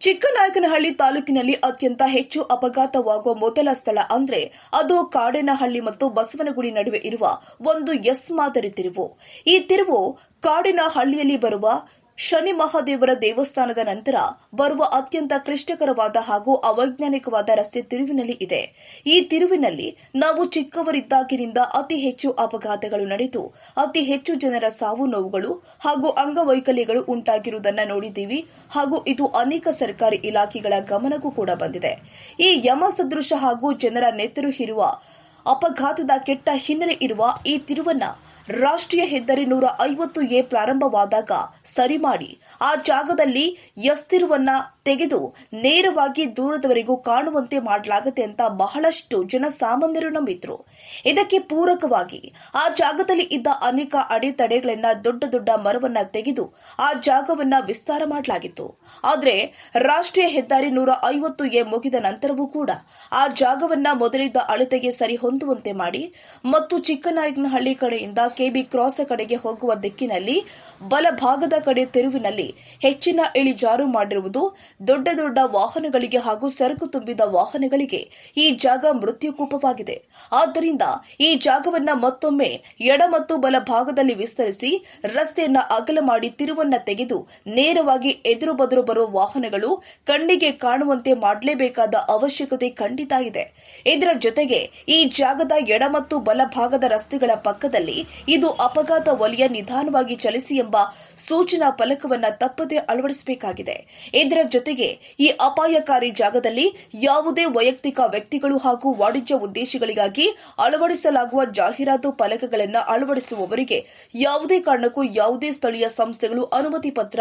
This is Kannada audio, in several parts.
ಚಿಕ್ಕನಾಯಕನಹಳ್ಳಿ ತಾಲೂಕಿನಲ್ಲಿ ಅತ್ಯಂತ ಹೆಚ್ಚು ಅಪಘಾತವಾಗುವ ಮೊದಲ ಸ್ಥಳ ಅಂದ್ರೆ ಅದು ಕಾಡೇನಹಳ್ಳಿ ಮತ್ತು ಬಸವನಗುಡಿ ನಡುವೆ ಇರುವ ಒಂದು ಎಸ್ ಮಾದರಿ ತಿರುವು. ಈ ತಿರುವು ಕಾಡೇನಹಳ್ಳಿಯಲ್ಲಿ ಬರುವ ಶನಿ ಮಹಾದೇವರ ದೇವಸ್ಥಾನದ ನಂತರ ಬರುವ ಅತ್ಯಂತ ಕ್ಲಿಷ್ಟಕರವಾದ ಹಾಗೂ ಅವೈಜ್ಞಾನಿಕವಾದ ರಸ್ತೆ ತಿರುವಿನಲ್ಲಿ ಇದೆ. ಈ ತಿರುವಿನಲ್ಲಿ ನಾವು ಚಿಕ್ಕವರಿದ್ದಾಗಿನಿಂದ ಅತಿ ಹೆಚ್ಚು ಅಪಘಾತಗಳು ನಡೆದು ಅತಿ ಹೆಚ್ಚು ಜನರ ಸಾವು ನೋವುಗಳು ಹಾಗೂ ಅಂಗವೈಕಲ್ಯಗಳು ಉಂಟಾಗಿರುವುದನ್ನು ನೋಡಿದ್ದೀವಿ ಹಾಗೂ ಇದು ಅನೇಕ ಸರ್ಕಾರಿ ಇಲಾಖೆಗಳ ಗಮನಕ್ಕೂ ಕೂಡ ಬಂದಿದೆ. ಈ ಯಮ ಸದೃಶ ಹಾಗೂ ಜನರ ನೆತ್ತರು ಹೀರುವ ಅಪಘಾತದ ಕೆಟ್ಟ ಹಿನ್ನೆಲೆ ಇರುವ ಈ ತಿರುವನ್ನ ರಾಷ್ಟ್ರೀಯ ಹೆದ್ದಾರಿ 150A ಪ್ರಾರಂಭವಾದಾಗ ಸರಿ ಮಾಡಿ ಆ ಜಾಗದಲ್ಲಿ ಎಸ್ತಿರುವನ್ನ ತೆಗೆದು ನೇರವಾಗಿ ದೂರದವರೆಗೂ ಕಾಣುವಂತೆ ಮಾಡಲಾಗುತ್ತೆ ಅಂತ ಬಹಳಷ್ಟು ಜನಸಾಮಾನ್ಯರು ನಂಬಿದ್ರು. ಇದಕ್ಕೆ ಪೂರಕವಾಗಿ ಆ ಜಾಗದಲ್ಲಿ ಇದ್ದ ಅನೇಕ ಅಡೆತಡೆಗಳನ್ನ ದೊಡ್ಡ ಮರವನ್ನ ತೆಗೆದು ಆ ಜಾಗವನ್ನ ವಿಸ್ತಾರ ಮಾಡಲಾಗಿತ್ತು. ಆದರೆ ರಾಷ್ಟ್ರೀಯ ಹೆದ್ದಾರಿ 150A ಮುಗಿದ ನಂತರವೂ ಕೂಡ ಆ ಜಾಗವನ್ನ ಮೊದಲಿದ್ದ ಅಳತೆಗೆ ಸರಿ ಹೊಂದುವಂತೆ ಮಾಡಿ ಮತ್ತು ಚಿಕ್ಕನಾಯಕನಹಳ್ಳಿ ಕಡೆಯಿಂದ ಕೆಬಿ ಕ್ರಾಸ್ ಕಡೆಗೆ ಹೋಗುವ ದಿಕ್ಕಿನಲ್ಲಿ ಬಲಭಾಗದ ಕಡೆ ತಿರುವಿನಲ್ಲಿ ಹೆಚ್ಚಿನ ಇಳಿಜಾರು ಮಾಡಿರುವುದು ದೊಡ್ಡ ವಾಹನಗಳಿಗೆ ಹಾಗೂ ಸರಕು ತುಂಬಿದ ವಾಹನಗಳಿಗೆ ಈ ಜಾಗ ಮೃತ್ಯುಕೂಪವಾಗಿದೆ. ಆದ್ದರಿಂದ ಈ ಜಾಗವನ್ನ ಮತ್ತೊಮ್ಮೆ ಎಡ ಮತ್ತು ಬಲಭಾಗದಲ್ಲಿ ವಿಸ್ತರಿಸಿ ರಸ್ತೆಯನ್ನ ಅಗಲ ಮಾಡಿ ತಿರುವನ್ನ ತೆಗೆದು ನೇರವಾಗಿ ಎದುರು ಬದುರು ಬರುವ ವಾಹನಗಳು ಕಣ್ಣಿಗೆ ಕಾಣುವಂತೆ ಮಾಡಲೇಬೇಕಾದ ಅವಶ್ಯಕತೆ ಖಂಡಿತ ಇದೆ. ಇದರ ಜೊತೆಗೆ ಈ ಜಾಗದ ಎಡ ಮತ್ತು ಬಲಭಾಗದ ರಸ್ತೆಗಳ ಪಕ್ಕದಲ್ಲಿ ಇದು ಅಪಘಾತ ವಲಯ, ನಿಧಾನವಾಗಿ ಚಲಿಸಿ ಎಂಬ ಸೂಚನಾ ಫಲಕವನ್ನ ತಪ್ಪದೆ ಅಳವಡಿಸಬೇಕಾಗಿದೆ. ಇದರ ಜೊತೆಗೆ ಈ ಅಪಾಯಕಾರಿ ಜಾಗದಲ್ಲಿ ಯಾವುದೇ ವೈಯಕ್ತಿಕ ವ್ಯಕ್ತಿಗಳು ಹಾಗೂ ವಾಣಿಜ್ಯ ಉದ್ದೇಶಗಳಿಗಾಗಿ ಅಳವಡಿಸಲಾಗುವ ಜಾಹೀರಾತು ಫಲಕಗಳನ್ನು ಅಳವಡಿಸುವವರಿಗೆ ಯಾವುದೇ ಕಾರಣಕ್ಕೂ ಯಾವುದೇ ಸ್ಥಳೀಯ ಸಂಸ್ಥೆಗಳು ಅನುಮತಿ ಪತ್ರ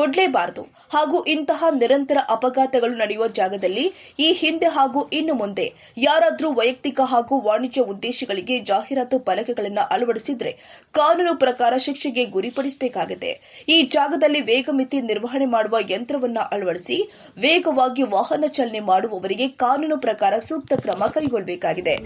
ಕೊಡಲೇಬಾರದು ಹಾಗೂ ಇಂತಹ ನಿರಂತರ ಅಪಘಾತಗಳು ನಡೆಯುವ ಜಾಗದಲ್ಲಿ ಈ ಹಿಂದೆ ಹಾಗೂ ಇನ್ನು ಮುಂದೆ ಯಾರಾದರೂ ವೈಯಕ್ತಿಕ ಹಾಗೂ ವಾಣಿಜ್ಯ ಉದ್ದೇಶಗಳಿಗೆ ಜಾಹೀರಾತು ಫಲಕಗಳನ್ನು ಅಳವಡಿಸಿದ್ರೆ ಕಾನೂನು ಪ್ರಕಾರ ಶಿಕ್ಷೆಗೆ ಗುರಿಪಡಿಸಬೇಕಾಗಿದೆ. ಈ ಜಾಗದಲ್ಲಿ ವೇಗ ಮಿತಿ ನಿರ್ವಹಣೆ ಮಾಡುವ ಯಂತ್ರವನ್ನು ಅಳವಡಿಸಿ ವೇಗವಾಗಿ ವಾಹನ ಚಾಲನೆ ಮಾಡುವವರಿಗೆ ಕಾನೂನು ಪ್ರಕಾರ ಸೂಕ್ತ ಕ್ರಮ ಕೈಗೊಳ್ಳಬೇಕಾಗಿದೆ.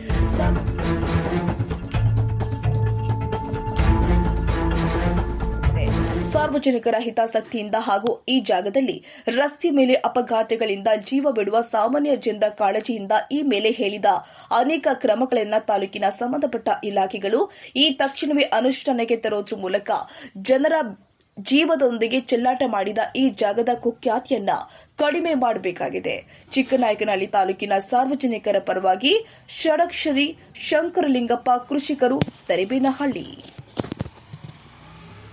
ಸಾರ್ವಜನಿಕರ ಹಿತಾಸಕ್ತಿಯಿಂದ ಹಾಗೂ ಈ ಜಾಗದಲ್ಲಿ ರಸ್ತೆ ಮೇಲೆ ಅಪಘಾತಗಳಿಂದ ಜೀವ ಬಿಡುವ ಸಾಮಾನ್ಯ ಜನರ ಕಾಳಜಿಯಿಂದ ಈ ಮೇಲೆ ಹೇಳಿದ ಅನೇಕ ಕ್ರಮಗಳನ್ನು ತಾಲೂಕಿನ ಸಂಬಂಧಪಟ್ಟ ಇಲಾಖೆಗಳು ಈ ತಕ್ಷಣವೇ ಅನುಷ್ಠಾನಕ್ಕೆ ತರೋದ್ರ ಮೂಲಕ ಜನರ ಜೀವದೊಂದಿಗೆ ಚೆಲ್ಲಾಟ ಮಾಡಿದ ಈ ಜಾಗದ ಕುಖ್ಯಾತಿಯನ್ನ ಕಡಿಮೆ ಮಾಡಬೇಕಾಗಿದೆ. ಚಿಕ್ಕನಾಯಕನಹಳ್ಳಿ ತಾಲೂಕಿನ ಸಾರ್ವಜನಿಕರ ಪರವಾಗಿ ಷಡಕ್ಷರಿ ಶಂಕರಲಿಂಗಪ್ಪ, ಕೃಷಿಕರು, ತರೇಬೇನಹಳ್ಳಿ.